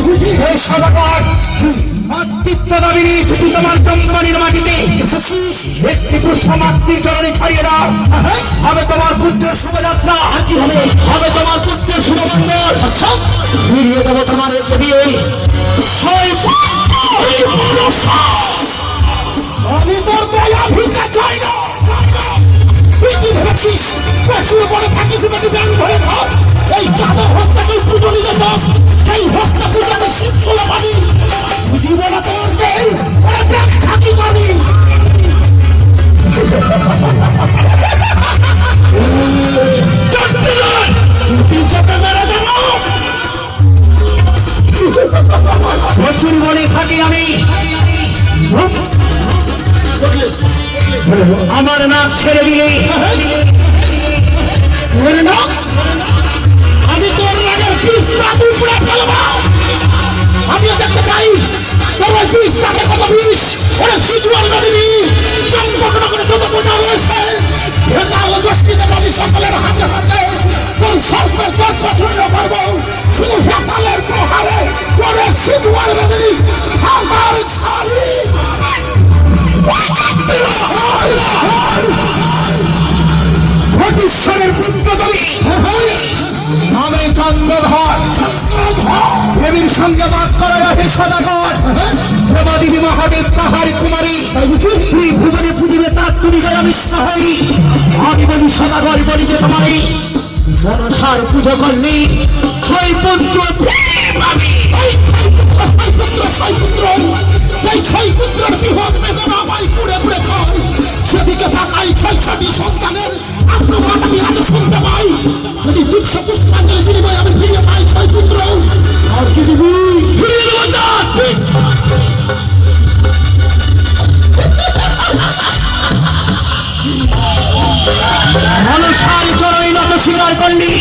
এই সদাগর মাতৃত্ব দাবিনী শুধু তোমার জন্মবাড়ির মাটিতে একটি পুষ্প মাতৃ চরণে ছাড়িয়ে দাও। হবে তোমার পুত্রের শুভযাত্রা, হবে তোমার পুত্রের শুভমঙ্গল। ফিরিয়ে দেবো তোমার দিয়ে আমি তোর দয়া ভিক্ষা চাই না। তুই কি ভেবেছিস প্রচুর বড় থাকিস ব্যাং ধরে খাও? এই চাঁদের হস্তাকে পুজো নিতে চাস? সেই হস্তা পূজাকে শিব ছোলা পানি বুঝিব না তোর দেই থাকি পানি। প্রচুর বনে থাকি আমি, আমার নাক ছেড়ে দিলে আমি তোর রাগের বিষটা উপড়ে ফেলবো। আমিও দেখতে চাই তোর ওই বিষটাকে কত বিষ ওরা শিশু আলমারি চম্পকনা করে যত বোঝা রয়েছে যষ্টিতে আমি সকলের হাতে হাতে তোর সরকার দর্শন করবো। শুধু হেতালের প্রহারে করে শিশু আলমারি আমার ছাড়ি ভটীশ্বরের পুত্র তুমি। আমি চন্দ্রধর দেবীর সঙ্গে বাস করা হে সদাগর দেবাদেবী মহাদেব পাহাড় কুমারী তুই ভুবনে পুজিবে তার তুমি আমি সহায়ী। আমি বলি সদাগর বলি যে তোমারই মনসার পুজো করলি ছয় পুত্র সেই ছয় পুত্র সিংহক বেদন আমায় পুড়ে পুড়ে খায়। সেদিকে ফাঁকাই ছয় ছটি সন্তানের আত্মঘাত আমি আজ শুনতে পাই। যদি তুচ্ছ পুষ্পাঞ্জলি বিনিময় আমি ফিরে পাই ছয় পুত্র আর কি দিবি ফিরিয়ে দেবো জাত। মনসার চরণে নত স্বীকার করলি